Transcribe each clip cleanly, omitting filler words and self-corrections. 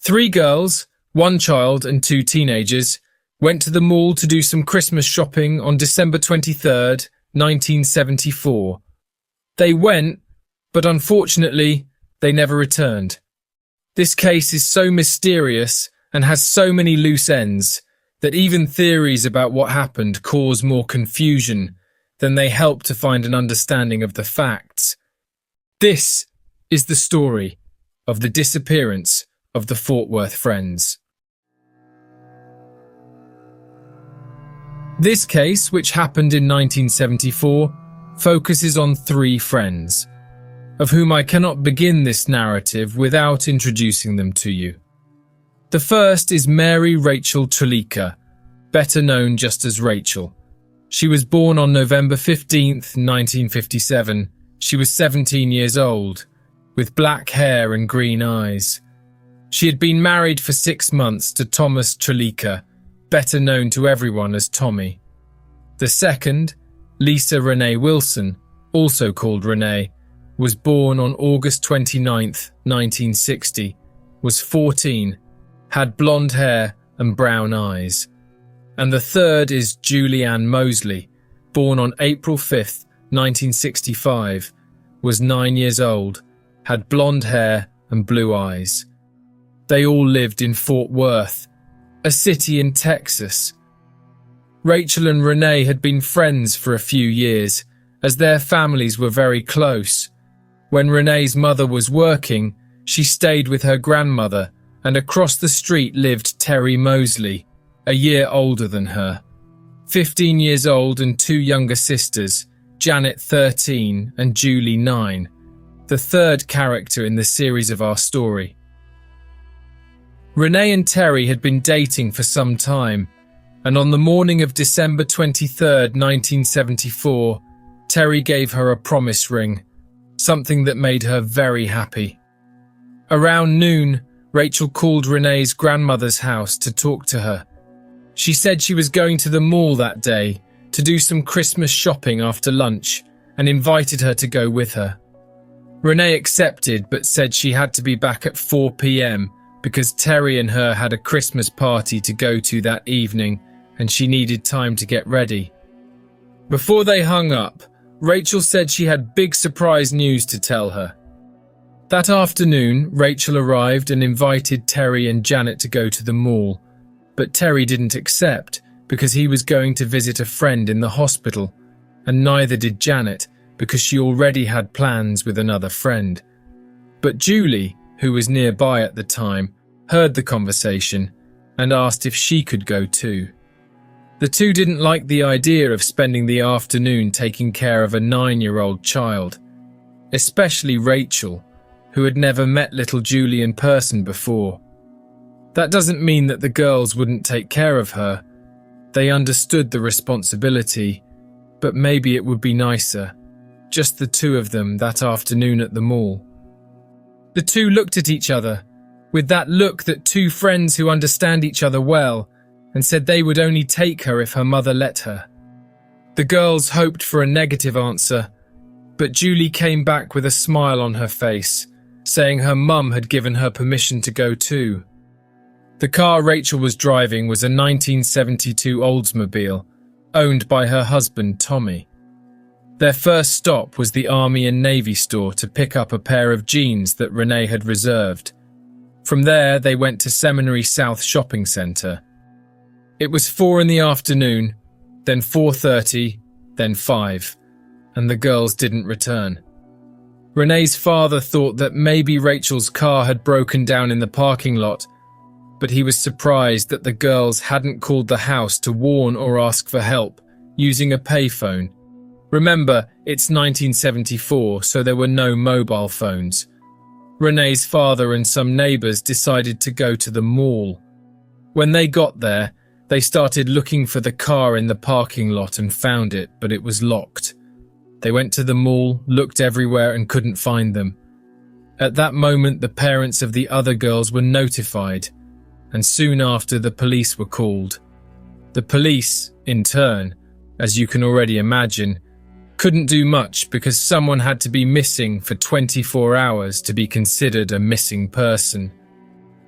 Three girls, one child and two teenagers, went to the mall to do some Christmas shopping on December 23rd, 1974. They went, but unfortunately, they never returned. This case is so mysterious and has so many loose ends that even theories about what happened cause more confusion than they help to find an understanding of the facts. This is the story of the disappearance of the Fort Worth friends. This case, which happened in 1974, focuses on three friends, of whom I cannot begin this narrative without introducing them to you. The first is Mary Rachel Trelika, better known just as Rachel. She was born on November 15th, 1957. She was 17 years old, with black hair and green eyes. She had been married for 6 months to Thomas Trelika, better known to everyone as Tommy. The second, Lisa Renee Wilson, also called Renee, was born on August 29th, 1960, was 14, had blonde hair and brown eyes. And the third is Julianne Mosley, born on April 5th, 1965, was 9 years old, had blonde hair and blue eyes. They all lived in Fort Worth, a city in Texas. Rachel and Renee had been friends for a few years, as their families were very close. When Renee's mother was working, she stayed with her grandmother, and across the street lived Terry Mosley, a year older than her. 15 years old and two younger sisters, Janet 13 and Julie 9, the third character in the series of our story. Renee and Terry had been dating for some time, and on the morning of December 23rd, 1974, Terry gave her a promise ring, something that made her very happy. Around noon, Rachel called Renee's grandmother's house to talk to her. She said she was going to the mall that day to do some Christmas shopping after lunch and invited her to go with her. Renee accepted but said she had to be back at 4 p.m. because Terry and her had a Christmas party to go to that evening and she needed time to get ready. Before they hung up, Rachel said she had big surprise news to tell her. That afternoon, Rachel arrived and invited Terry and Janet to go to the mall, but Terry didn't accept because he was going to visit a friend in the hospital, and neither did Janet because she already had plans with another friend. But Julie, who was nearby at the time, heard the conversation and asked if she could go too. The two didn't like the idea of spending the afternoon taking care of a 9-year-old child, especially Rachel, who had never met little Julie in person before. That doesn't mean that the girls wouldn't take care of her. They understood the responsibility, but maybe it would be nicer, just the two of them that afternoon at the mall. The two looked at each other, with that look that two friends who understand each other well, and said they would only take her if her mother let her. The girls hoped for a negative answer, but Julie came back with a smile on her face, saying her mum had given her permission to go too. The car Rachel was driving was a 1972 Oldsmobile, owned by her husband Tommy. Their first stop was the Army and Navy store to pick up a pair of jeans that Renee had reserved. From there, they went to Seminary South Shopping Centre. It was 4 in the afternoon, then 4:30, then 5, and the girls didn't return. Renee's father thought that maybe Rachel's car had broken down in the parking lot, but he was surprised that the girls hadn't called the house to warn or ask for help using a payphone. Remember, it's 1974, so there were no mobile phones. Renee's father and some neighbours decided to go to the mall. When they got there, they started looking for the car in the parking lot and found it, but it was locked. They went to the mall, looked everywhere and couldn't find them. At that moment, the parents of the other girls were notified, and soon after the police were called. The police, in turn, as you can already imagine, couldn't do much because someone had to be missing for 24 hours to be considered a missing person.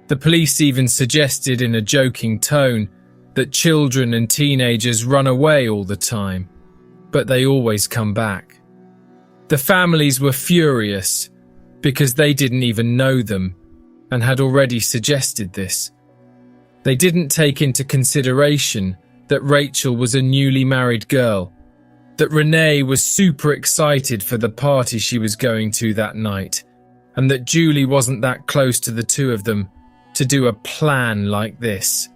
The police even suggested in a joking tone that children and teenagers run away all the time, but they always come back. The families were furious because they didn't even know them and had already suggested this. They didn't take into consideration that Rachel was a newly married girl, that Renee was super excited for the party she was going to that night, and that Julie wasn't that close to the two of them to do a plan like this.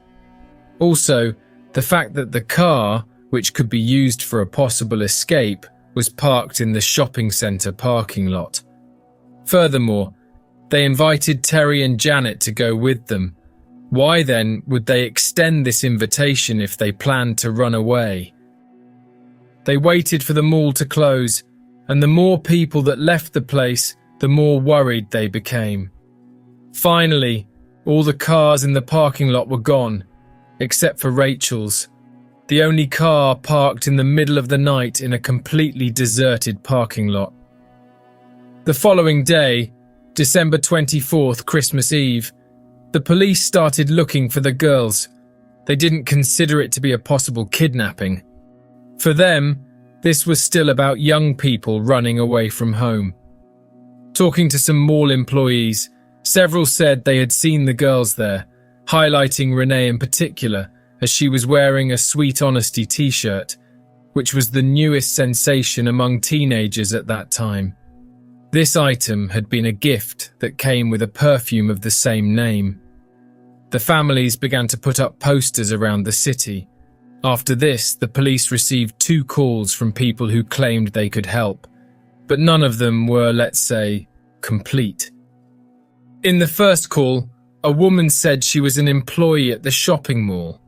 Also, the fact that the car, which could be used for a possible escape, was parked in the shopping centre parking lot. Furthermore, they invited Terry and Janet to go with them. Why then would they extend this invitation if they planned to run away? They waited for the mall to close, and the more people that left the place, the more worried they became. Finally, all the cars in the parking lot were gone, except for Rachel's, the only car parked in the middle of the night in a completely deserted parking lot. The following day, December 24th, Christmas Eve, the police started looking for the girls. They didn't consider it to be a possible kidnapping. For them, this was still about young people running away from home. Talking to some mall employees, several said they had seen the girls there, highlighting Renee in particular, as she was wearing a Sweet Honesty t-shirt, which was the newest sensation among teenagers at that time. This item had been a gift that came with a perfume of the same name. The families began to put up posters around the city. After this, the police received 2 calls from people who claimed they could help, but none of them were, let's say, complete. In the first call, a woman said she was an employee at the shopping mall.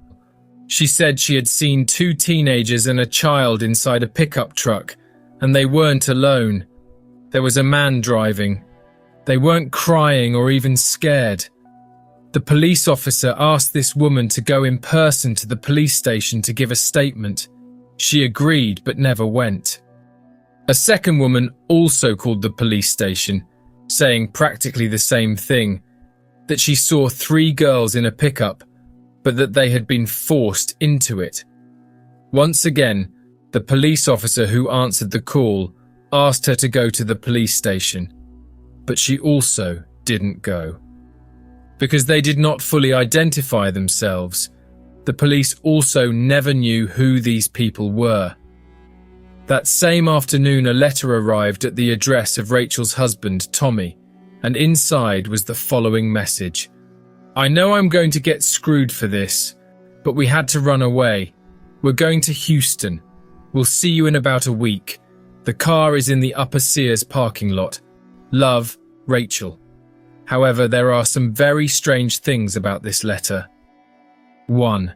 She said she had seen 2 teenagers and a child inside a pickup truck, and they weren't alone. There was a man driving. They weren't crying or even scared. The police officer asked this woman to go in person to the police station to give a statement. She agreed but never went. A second woman also called the police station, saying practically the same thing, that she saw 3 girls in a pickup, but that they had been forced into it. Once again, the police officer who answered the call asked her to go to the police station, but she also didn't go. Because they did not fully identify themselves, the police also never knew who these people were. That same afternoon, a letter arrived at the address of Rachel's husband, Tommy, and inside was the following message. "I know I'm going to get screwed for this, but we had to run away. We're going to Houston. We'll see you in about a week. The car is in the Upper Sears parking lot. Love, Rachel." However, there are some very strange things about this letter. 1.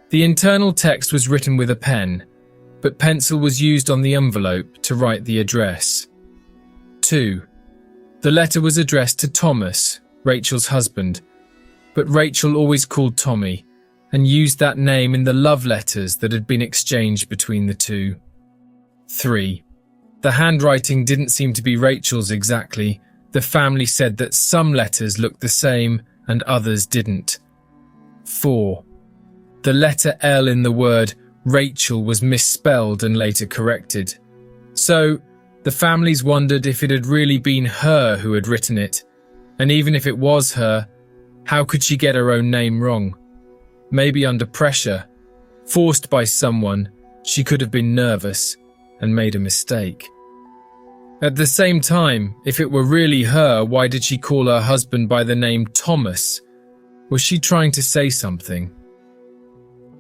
The internal text was written with a pen, but pencil was used on the envelope to write the address. 2. The letter was addressed to Thomas, Rachel's husband, but Rachel always called Tommy and used that name in the love letters that had been exchanged between the two. 3. The handwriting didn't seem to be Rachel's exactly. The family said that some letters looked the same and others didn't. 4. The letter L in the word Rachel was misspelled and later corrected. So, the families wondered if it had really been her who had written it, and even if it was her, how could she get her own name wrong? Maybe under pressure, forced by someone, she could have been nervous and made a mistake. At the same time, if it were really her, why did she call her husband by the name Thomas? Was she trying to say something?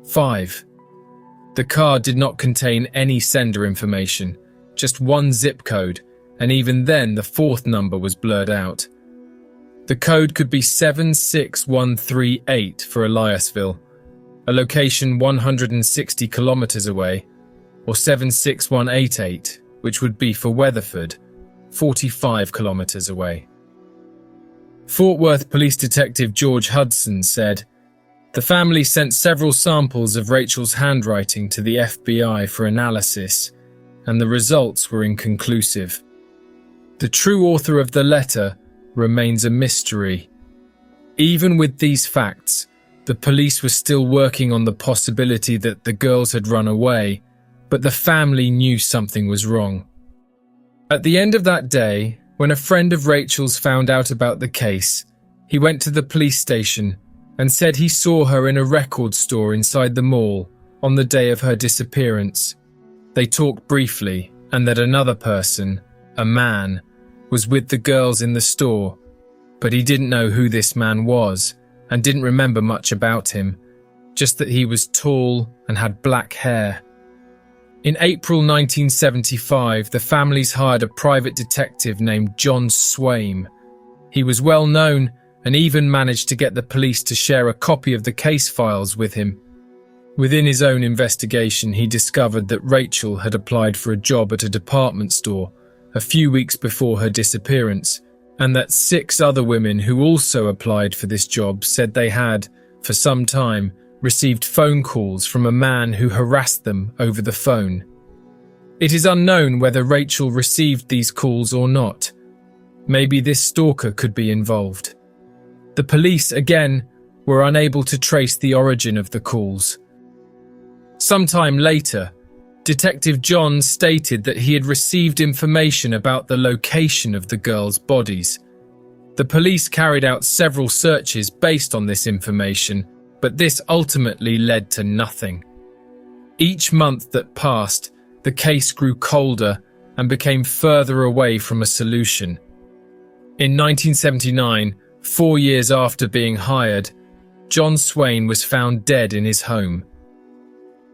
5. The card did not contain any sender information, just 1 zip code, and even then the 4th number was blurred out. The code could be 76138 for Eliasville, a location 160 kilometers away, or 76188, which would be for Weatherford, 45 kilometers away. Fort Worth Police Detective George Hudson said, "The family sent several samples of Rachel's handwriting to the FBI for analysis, and the results were inconclusive. The true author of the letter remains a mystery. Even with these facts, the police were still working on the possibility that the girls had run away, but the family knew something was wrong. At the end of that day, when a friend of Rachel's found out about the case, he went to the police station and said he saw her in a record store inside the mall on the day of her disappearance. They talked briefly, and that another person, a man, was with the girls in the store, but he didn't know who this man was and didn't remember much about him, just that he was tall and had black hair. In April 1975, the families hired a private detective named John Swaim. He was well known and even managed to get the police to share a copy of the case files with him. Within his own investigation, he discovered that Rachel had applied for a job at a department store a few weeks before her disappearance, and that 6 other women who also applied for this job said they had, for some time, received phone calls from a man who harassed them over the phone. It is unknown whether Rachel received these calls or not. Maybe this stalker could be involved. The police, again, were unable to trace the origin of the calls. Sometime later, Detective John stated that he had received information about the location of the girls' bodies. The police carried out several searches based on this information, but this ultimately led to nothing. Each month that passed, the case grew colder and became further away from a solution. In 1979, 4 years after being hired, John Swain was found dead in his home.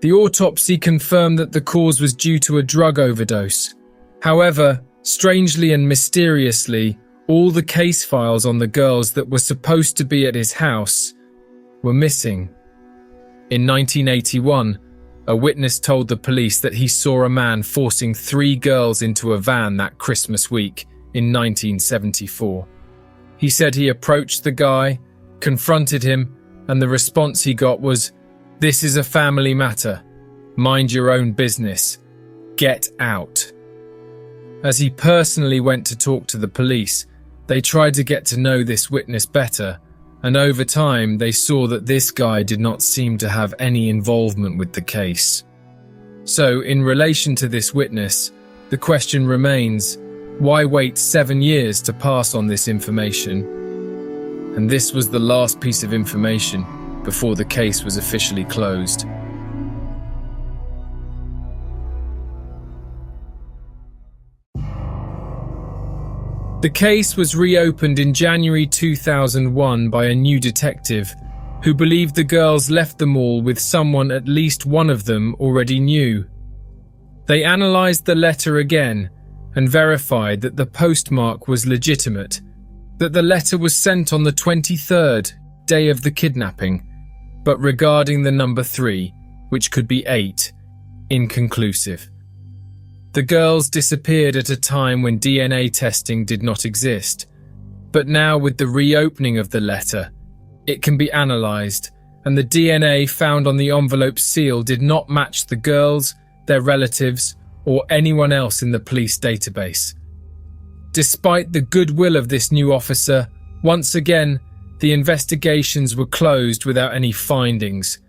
The autopsy confirmed that the cause was due to a drug overdose. However, strangely and mysteriously, all the case files on the girls that were supposed to be at his house were missing. In 1981, a witness told the police that he saw a man forcing 3 girls into a van that Christmas week in 1974. He said he approached the guy, confronted him, and the response he got was, "This is a family matter. Mind your own business. Get out." As he personally went to talk to the police, they tried to get to know this witness better, and over time they saw that this guy did not seem to have any involvement with the case. So, in relation to this witness, the question remains, why wait 7 years to pass on this information? And this was the last piece of information before the case was officially closed. The case was reopened in January 2001 by a new detective who believed the girls left the mall with someone at least one of them already knew. They analysed the letter again and verified that the postmark was legitimate, that the letter was sent on the 23rd, day of the kidnapping, but regarding the number 3, which could be 8, inconclusive. The girls disappeared at a time when DNA testing did not exist, but now with the reopening of the letter, it can be analysed, and the DNA found on the envelope seal did not match the girls, their relatives, or anyone else in the police database. Despite the goodwill of this new officer, once again, the investigations were closed without any findings.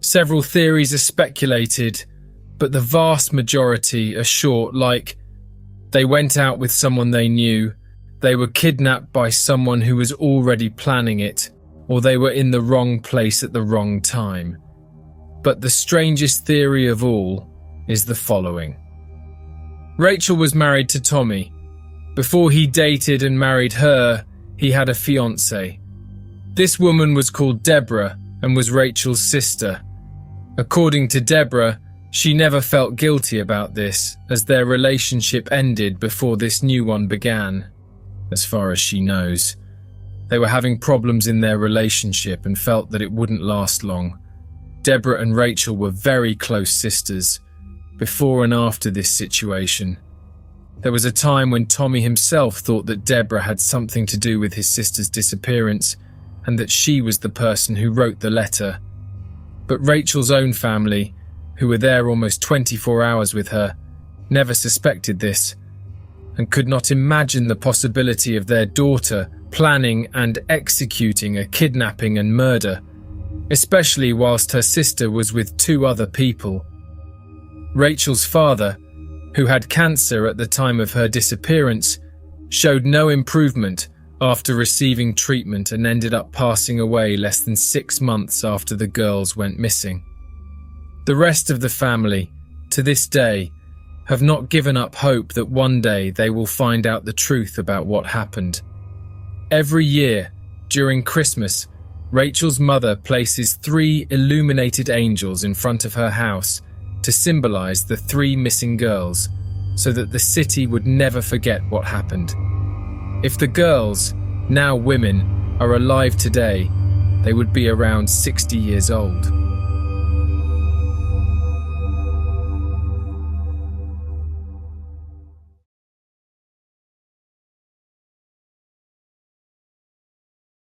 Several theories are speculated, but the vast majority are short, like they went out with someone they knew, they were kidnapped by someone who was already planning it, or they were in the wrong place at the wrong time. But the strangest theory of all is the following. Rachel was married to Tommy. Before he dated and married her, he had a fiancée. This woman was called Deborah and was Rachel's sister. According to Deborah, she never felt guilty about this, as their relationship ended before this new one began, as far as she knows. They were having problems in their relationship and felt that it wouldn't last long. Deborah and Rachel were very close sisters, before and after this situation. There was a time when Tommy himself thought that Deborah had something to do with his sister's disappearance, and that she was the person who wrote the letter. But Rachel's own family, who were there almost 24 hours with her, never suspected this, and could not imagine the possibility of their daughter planning and executing a kidnapping and murder, especially whilst her sister was with 2 other people. Rachel's father, who had cancer at the time of her disappearance, showed no improvement after receiving treatment and ended up passing away less than 6 months after the girls went missing. The rest of the family, to this day, have not given up hope that one day they will find out the truth about what happened. Every year, during Christmas, Rachel's mother places 3 illuminated angels in front of her house to symbolize the 3 missing girls, so that the city would never forget what happened. If the girls, now women, are alive today, they would be around 60 years old.